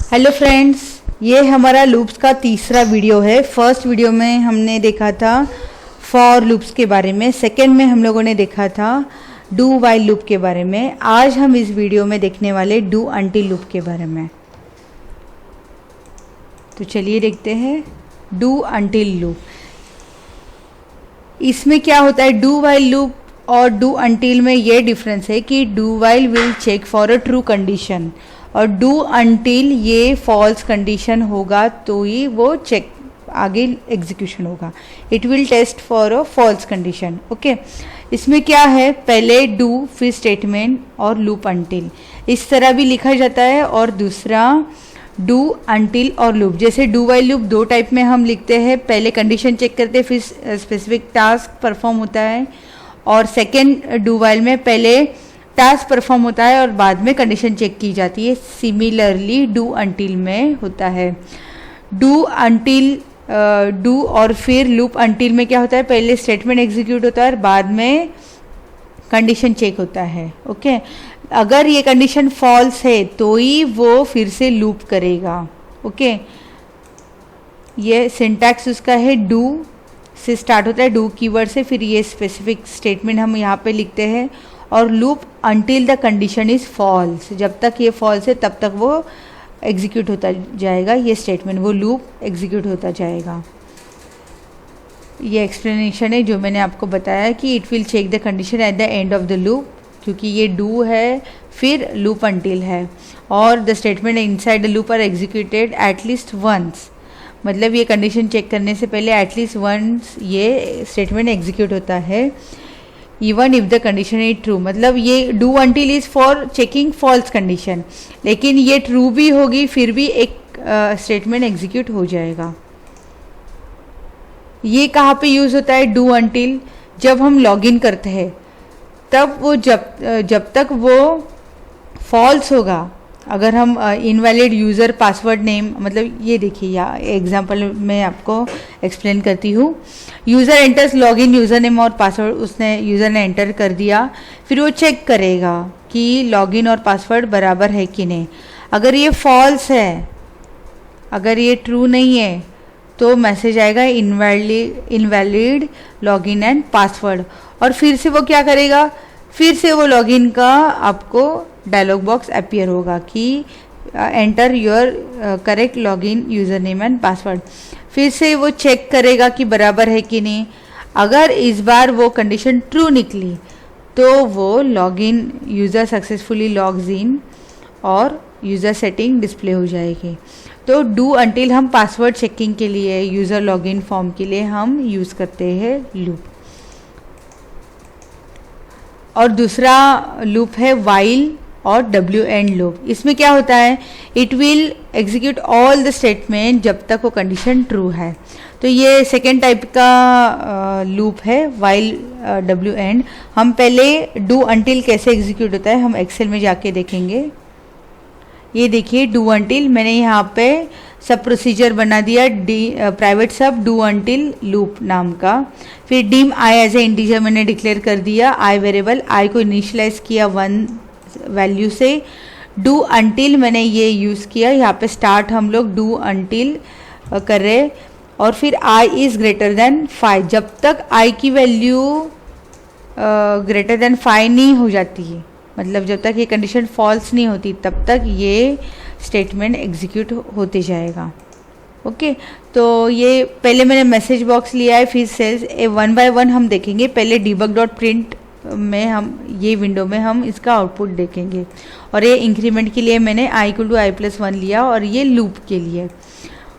Hello friends, ये हमारा loops का तीसरा वीडियो है। फर्स्ट वीडियो में हमने देखा था फॉर लूप्स के बारे में, सेकंड में हम लोगों ने देखा था डू वाइल लूप के बारे में। आज हम इस वीडियो में देखने वाले डू अंटिल लूप के बारे में। तो चलिए देखते हैं डू अंटिल लूप। इसमें क्या होता है, डू वाइल लूप और डू अंटिल में ये डिफरेंस है कि do while will check for a true condition और डू अंटिल ये फॉल्स कंडीशन होगा तो ही वो चेक आगे एग्जीक्यूशन होगा। It will test for a false condition. Okay, इसमें क्या है, पहले डू फिर स्टेटमेंट और लूप अंटिल इस तरह भी लिखा जाता है, और दूसरा डू अंटिल और लूप। जैसे डू वाइल लूप दो टाइप में हम लिखते हैं, पहले कंडीशन चेक करते हैं फिर स्पेसिफिक टास्क परफॉर्म होता है, और सेकेंड डू वाइल में पहले टास्क परफॉर्म होता है और बाद में कंडीशन चेक की जाती है। सिमिलरली डू अंटिल में होता है। डू अंटिल डू और फिर लूप अंटिल में क्या होता है, पहले स्टेटमेंट एग्जीक्यूट होता है और बाद में कंडीशन चेक होता है। ओके, अगर ये कंडीशन फॉल्स है तो ही वो फिर से लूप करेगा। ओके, ये सिंटैक्स उसका है, डू से स्टार्ट होता है, डू कीवर्ड से, फिर ये स्पेसिफिक स्टेटमेंट हम यहाँ पे लिखते हैं, और loop until the condition is false. जब तक ये फॉल्स है तब तक वो एग्जीक्यूट होता जाएगा, ये स्टेटमेंट, वो लूप एग्जीक्यूट होता जाएगा। ये एक्सप्लेनेशन है जो मैंने आपको बताया कि it will check the condition at the end of the loop, क्योंकि ये डू है फिर लूप अंटिल है, और the statement inside the loop are executed at least once. मतलब ये कंडीशन चेक करने से पहले एटलीस्ट वंस ये स्टेटमेंट एग्जीक्यूट होता है, even if the condition is true. मतलब ये do until is for checking false condition, लेकिन ये ट्रू भी होगी फिर भी एक स्टेटमेंट एग्जीक्यूट हो जाएगा। ये कहाँ पे यूज होता है डू अंटिल, जब हम लॉगिन करते हैं तब वो जब तक वो फॉल्स होगा, अगर हम इनवैलिड यूज़र पासवर्ड नेम, मतलब ये देखिए यहाँ एग्जांपल में आपको एक्सप्लेन करती हूँ। User enters login user name और पासवर्ड, उसने यूज़र ने एंटर कर दिया, फिर वो चेक करेगा कि लॉगिन और पासवर्ड बराबर है कि नहीं। अगर ये फॉल्स है, अगर ये ट्रू नहीं है तो मैसेज आएगा इनवैलिड लॉगिन एंड पासवर्ड, और फिर से वो क्या करेगा, फिर से वो लॉगिन का आपको डायलॉग बॉक्स अपीयर होगा कि enter your correct login user name and password. फिर से वो चेक करेगा कि बराबर है कि नहीं। अगर इस बार वो कंडीशन ट्रू निकली तो वो लॉगिन यूज़र सक्सेसफुली लॉग्स इन और यूज़र सेटिंग डिस्प्ले हो जाएगी। तो डू अंटिल हम पासवर्ड चेकिंग के लिए, यूज़र लॉगिन फॉर्म के लिए हम यूज़ करते हैं लूप। और दूसरा लूप है वाइल और डब्ल्यू एंड लूप। इसमें क्या होता है, it will execute all the statement जब तक वो कंडीशन ट्रू है। तो ये सेकेंड टाइप का लूप है वाइल डब्ल्यू एंड। हम पहले डू अंटिल कैसे एग्जीक्यूट होता है हम एक्सेल में जाके देखेंगे। ये देखिए डू अंटिल, मैंने यहाँ पे सब प्रोसीजर बना दिया, प्राइवेट सब डू अंटिल लूप नाम का। फिर dim I as a integer मैंने डिक्लेयर कर दिया, आई वेरिएबल आई को इनिशियलाइज किया 1 वैल्यू से। डू अंटिल मैंने ये यूज़ किया, यहाँ पे स्टार्ट हम लोग डू अंटिल कर रहे, और फिर आई इज़ ग्रेटर देन 5। जब तक आई की वैल्यू ग्रेटर देन 5 नहीं हो जाती है, मतलब जब तक ये कंडीशन फॉल्स नहीं होती तब तक ये स्टेटमेंट एग्जीक्यूट होते जाएगा। ओके, तो ये पहले मैंने मैसेज बॉक्स लिया है, फिर सेल्स 1 बाय 1 हम देखेंगे। पहले debug.print में हम ये विंडो में हम इसका आउटपुट देखेंगे, और ये इंक्रीमेंट के लिए मैंने i = i+1 लिया, और ये लूप के लिए।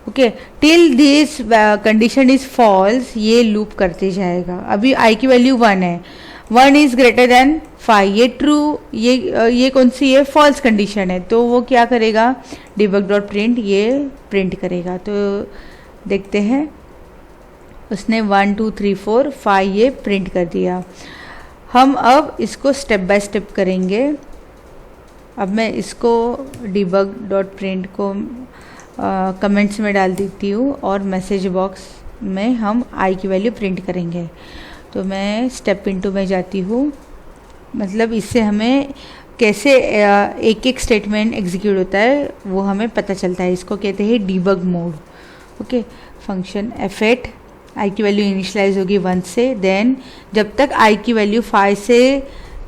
Okay, till this condition is false ये लूप करते जाएगा। अभी i की वैल्यू 1 है, 1 इज ग्रेटर देन 5, ये ट्रू, ये कौन सी है, फॉल्स कंडीशन है, तो वो क्या करेगा, debug.print ये प्रिंट करेगा। तो देखते हैं, उसने 1 2 3 4 5 ये प्रिंट कर दिया। हम अब इसको स्टेप बाय स्टेप करेंगे। अब मैं इसको debug.print को कमेंट्स में डाल देती हूँ, और मैसेज बॉक्स में हम i की वैल्यू प्रिंट करेंगे। तो मैं स्टेप इनटू में जाती हूँ, मतलब इससे हमें कैसे एक एक स्टेटमेंट एग्जीक्यूट होता है वो हमें पता चलता है, इसको कहते हैं डीबग मोड। ओके, फंक्शन एफेट आई की वैल्यू इनिशियलाइज होगी 1 से, देन जब तक आई की वैल्यू 5 से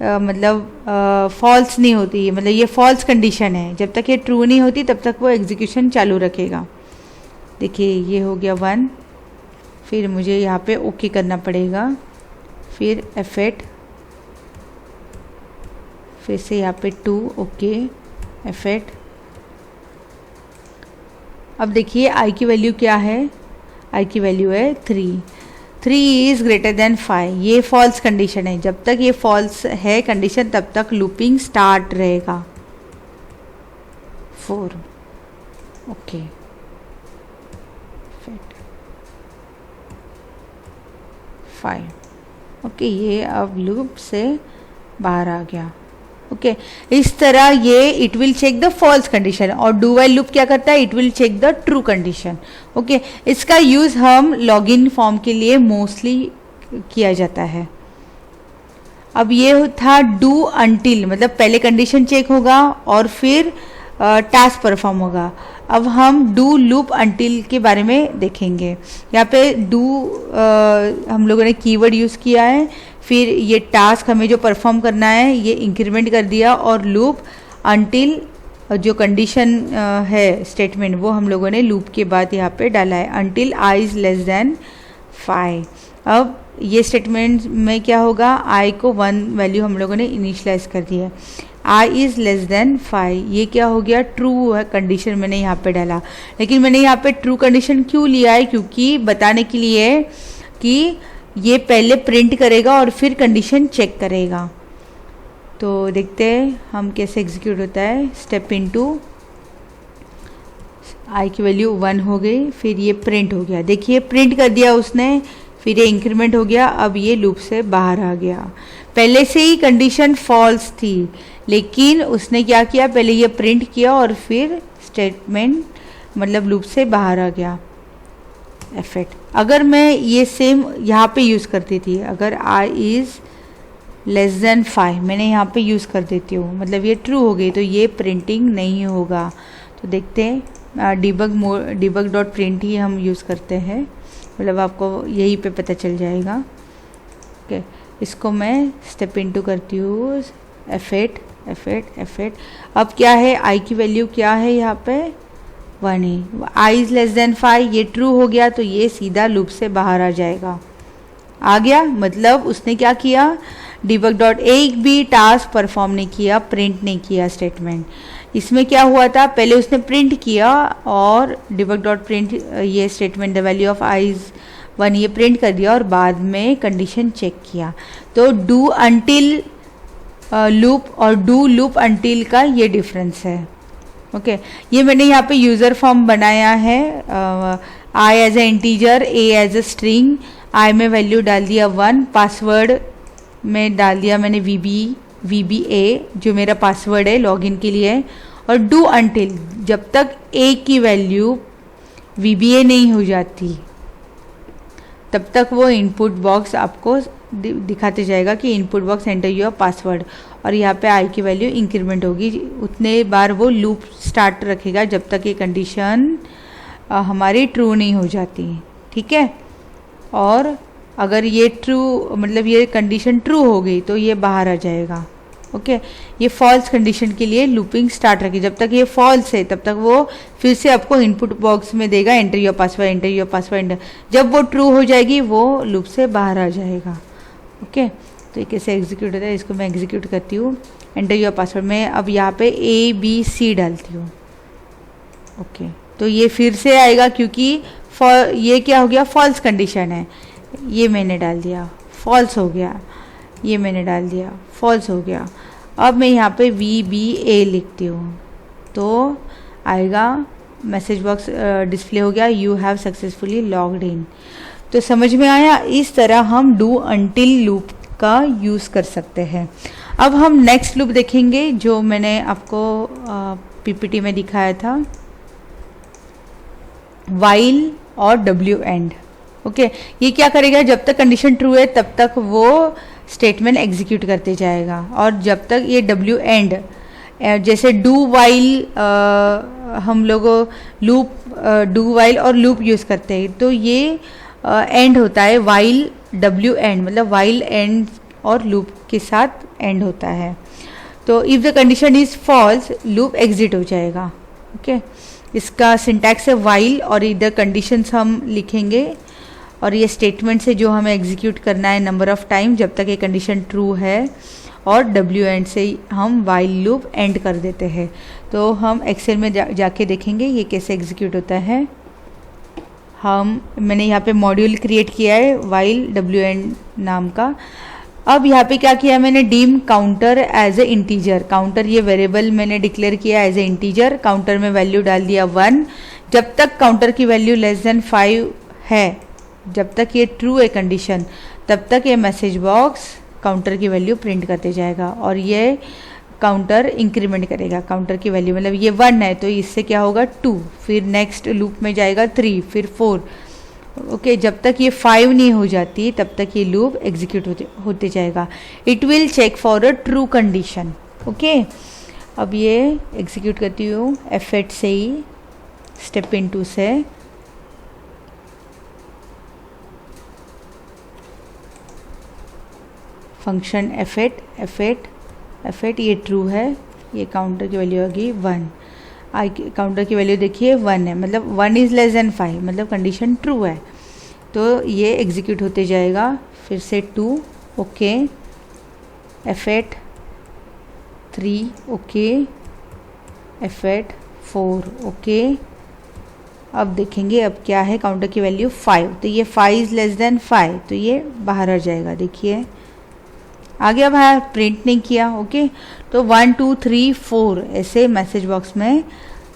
मतलब फॉल्स नहीं होती, मतलब ये फॉल्स कंडीशन है, जब तक ये ट्रू नहीं होती तब तक वो एग्जीक्यूशन चालू रखेगा। देखिए ये हो गया 1, फिर मुझे यहाँ पे ओके करना पड़ेगा, फिर एफेट, फिर से यहाँ पे 2 ओके एफेट। अब देखिए आई की वैल्यू क्या है, आई की वैल्यू है 3 इज़ ग्रेटर देन 5, ये फॉल्स कंडीशन है, जब तक ये फॉल्स है कंडीशन तब तक लूपिंग स्टार्ट रहेगा। 4 ओके 5 ओके, ये अब लूप से बाहर आ गया। ओके इस तरह ये it will check the false condition, और डू वाइल लूप क्या करता है, it will check the true condition. Okay इसका यूज़ हम लॉगिन फॉर्म के लिए मोस्टली किया जाता है। अब ये था डू अंटिल, मतलब पहले कंडीशन चेक होगा और फिर टास्क परफॉर्म होगा। अब हम डू लूप अंटिल के बारे में देखेंगे। यहाँ पे डू हम लोगों ने कीवर्ड यूज़ किया है, फिर ये टास्क हमें जो परफॉर्म करना है ये इंक्रीमेंट कर दिया, और लूप अंटिल जो कंडीशन है स्टेटमेंट वो हम लोगों ने लूप के बाद यहाँ पे डाला है, until I is less than 5। अब ये स्टेटमेंट में क्या होगा, आई को 1 वैल्यू हम लोगों ने इनिशियलाइज कर दी है, आई इज़ लेस देन 5, ये क्या हो गया, ट्रू है कंडीशन मैंने यहाँ पे डाला। लेकिन मैंने यहाँ पे ट्रू कंडीशन क्यों लिया है, क्योंकि बताने के लिए कि ये पहले प्रिंट करेगा और फिर कंडीशन चेक करेगा। तो देखते हैं हम कैसे एग्जीक्यूट होता है। स्टेप इनटू आई की वैल्यू 1 हो गई, फिर ये प्रिंट हो गया, देखिए प्रिंट कर दिया उसने, फिर ये इंक्रीमेंट हो गया, अब ये लूप से बाहर आ गया। पहले से ही कंडीशन फॉल्स थी, लेकिन उसने क्या किया, पहले ये प्रिंट किया और फिर स्टेटमेंट मतलब लूप से बाहर आ गया। एफेक्ट अगर मैं ये सेम यहाँ पे यूज़ करती थी, अगर आई इज़ लेस देन 5 मैंने यहाँ पे यूज़ कर देती हूँ, मतलब ये ट्रू हो गई, तो ये प्रिंटिंग नहीं होगा। तो देखते हैं डिबग डॉट प्रिंट ही हम यूज़ करते हैं, मतलब आपको यहीं पे पता चल जाएगा। ओके इसको मैं स्टेप इनटू करती हूँ, एफेक्ट एफेक्ट एफेक्ट। अब क्या है, आई की वैल्यू क्या है यहाँ पे 1 ही, आई इज़ लेस देन 5, ये ट्रू हो गया, तो ये सीधा लूप से बाहर आ जाएगा। आ गया, मतलब उसने क्या किया, डिबग डॉट एक भी टास्क परफॉर्म नहीं किया, प्रिंट नहीं किया स्टेटमेंट। इसमें क्या हुआ था, पहले उसने प्रिंट किया और डिबग डॉट प्रिंट ये statement the value of I is 1 ये प्रिंट कर दिया और बाद में कंडीशन चेक किया। तो डू अंटिल लूप और डू लूप अंटिल का ये डिफरेंस है। ओके ये मैंने यहाँ पे यूज़र फॉर्म बनाया है, I as a integer, A as a string, I में वैल्यू डाल दिया 1, पासवर्ड में डाल दिया मैंने VBA जो मेरा पासवर्ड है लॉगिन के लिए, और डू अंटिल जब तक ए की वैल्यू VBA नहीं हो जाती तब तक वो इनपुट बॉक्स आपको दिखाते जाएगा कि input box enter your password, और यहाँ पे आई की वैल्यू इंक्रीमेंट होगी, उतने बार वो लूप स्टार्ट रखेगा जब तक ये कंडीशन हमारी ट्रू नहीं हो जाती। ठीक है, और अगर ये ट्रू मतलब ये कंडीशन ट्रू हो गई तो ये बाहर आ जाएगा। ओके ये फॉल्स कंडीशन के लिए लूपिंग स्टार्ट रखी, जब तक ये फॉल्स है तब तक वो फिर से आपको इनपुट बॉक्स में देगा enter your password, enter your password, जब वो ट्रू हो जाएगी वो लूप से बाहर आ जाएगा। ओके तो ये कैसे एग्जीक्यूट होता है, इसको मैं एग्जीक्यूट करती हूँ, एंटर योर पासवर्ड में अब यहाँ पे ABC डालती हूँ। ओके तो ये फिर से आएगा क्योंकि ये क्या हो गया, फॉल्स कंडीशन है, ये मैंने डाल दिया फॉल्स हो गया, ये मैंने डाल दिया फॉल्स हो गया। अब मैं यहाँ पे VBA लिखती हूँ तो आएगा मैसेज बॉक्स डिस्प्ले हो गया, you have successfully logged in. तो समझ में आया, इस तरह हम डू अंटिल लूप का यूज़ कर सकते हैं। अब हम नेक्स्ट लूप देखेंगे जो मैंने आपको PPT में दिखाया था, वाइल और W एंड। ओके ये क्या करेगा, जब तक कंडीशन ट्रू है तब तक वो स्टेटमेंट एग्जीक्यूट करते जाएगा। और जब तक ये डब्ल्यू एंड, जैसे डू वाइल हम लोग डू वाइल और लूप यूज़ करते हैं, तो ये एंड होता है वाइल डब्ल्यू एंड, मतलब वाइल एंड और लूप के साथ एंड होता है। तो if the condition is false, loop exit हो जाएगा। ओके, इसका सिंटैक्स है वाइल और इधर कंडीशंस हम लिखेंगे और ये स्टेटमेंट से जो हमें एग्जीक्यूट करना है नंबर ऑफ टाइम जब तक ये कंडीशन ट्रू है, और डब्ल्यू एंड से हम वाइल लूप एंड कर देते हैं। तो हम एक्सेल में जाके देखेंगे ये कैसे एग्जीक्यूट होता है। मैंने यहाँ पे मॉड्यूल क्रिएट किया है वाइल डब्ल्यू एंड नाम का। अब यहाँ पे क्या किया मैंने, dim counter as a integer. Counter ये वेरिएबल मैंने डिक्लेयर किया एज ए इंटीजर। काउंटर में वैल्यू डाल दिया 1। जब तक काउंटर की वैल्यू लेस देन 5 है, जब तक ये ट्रू है कंडीशन, तब तक ये मैसेज बॉक्स काउंटर की वैल्यू प्रिंट करते जाएगा और ये काउंटर इंक्रीमेंट करेगा। काउंटर की वैल्यू मतलब ये 1 है तो इससे क्या होगा 2, फिर नेक्स्ट लूप में जाएगा 3, फिर 4। ओके, जब तक ये 5 नहीं हो जाती तब तक ये लूप एग्जीक्यूट होते जाएगा। It will check for a true condition. Okay, अब ये एग्जीक्यूट करती हूँ F8 से ही, स्टेप इनटू से। फंक्शन F8 ये ट्रू है, ये काउंटर की वैल्यू होगी 1। काउंटर की वैल्यू देखिए 1 है, मतलब 1 इज़ लेस देन 5, मतलब कंडीशन ट्रू है, तो ये एग्जीक्यूट होते जाएगा। फिर से 2, okay, F8 3, okay, F8 4, okay. अब देखेंगे अब क्या है, काउंटर की वैल्यू 5, तो ये 5 इज़ लेस देन 5, तो ये बाहर आ जाएगा। देखिए आगे अब है, प्रिंट नहीं किया। ओके, तो 1 2 3 4 ऐसे मैसेज बॉक्स में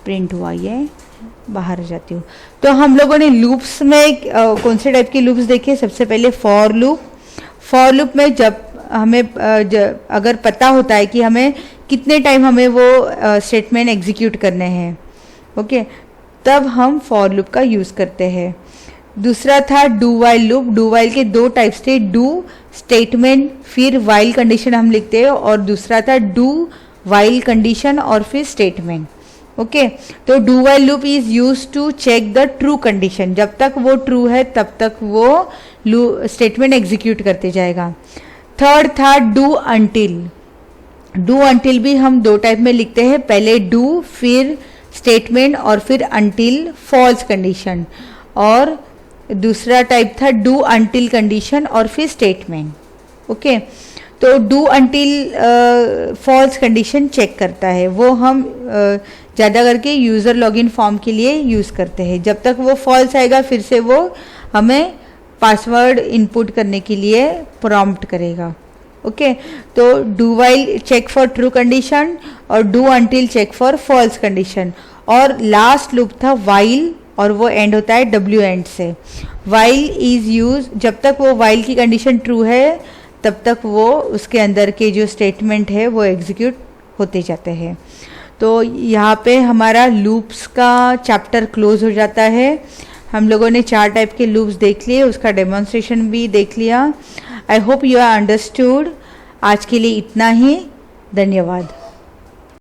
प्रिंट हुआ, ये बाहर आ जाती हूँ। तो हम लोगों ने लूप्स में कौन से टाइप के लूप्स देखे, सबसे पहले फॉर लूप। फॉर लूप में जब हमें अगर पता होता है कि हमें कितने टाइम हमें वो स्टेटमेंट एग्जीक्यूट करने हैं, ओके, तब हम फॉर लूप का यूज़ करते हैं। दूसरा था do while loop. Do while के 2 टाइप्स थे, डू स्टेटमेंट फिर वाइल कंडीशन हम लिखते हैं, और दूसरा था डू वाइल कंडीशन और फिर स्टेटमेंट। ओके, तो do while loop is use to check the true condition. जब तक वो ट्रू है तब तक वो स्टेटमेंट एग्जीक्यूट करते जाएगा। थर्ड था डू अंटिल। डू अंटिल भी हम 2 टाइप में लिखते हैं, पहले डू फिर स्टेटमेंट और फिर अंटिल फॉल्स कंडीशन, और दूसरा टाइप था डू अंटिल कंडीशन और फिर स्टेटमेंट। ओके, तो do until false condition check करता है, वो हम ज़्यादा करके यूज़र लॉगिन फॉर्म के लिए यूज़ करते हैं। जब तक वो फॉल्स आएगा फिर से वो हमें पासवर्ड इनपुट करने के लिए प्रॉम्प्ट करेगा। ओके, तो do while check for true condition और do until check for false condition. और लास्ट लूप था वाइल, और वो एंड होता है डब्ल्यू एंड से। वाइल इज यूज, जब तक वो वाइल की कंडीशन ट्रू है तब तक वो उसके अंदर के जो स्टेटमेंट है वो एग्जीक्यूट होते जाते हैं। तो यहाँ पे हमारा लूप्स का चैप्टर क्लोज हो जाता है। हम लोगों ने 4 टाइप के लूप्स देख लिए, उसका डेमोन्स्ट्रेशन भी देख लिया। I hope you are understood. आज के लिए इतना ही, धन्यवाद।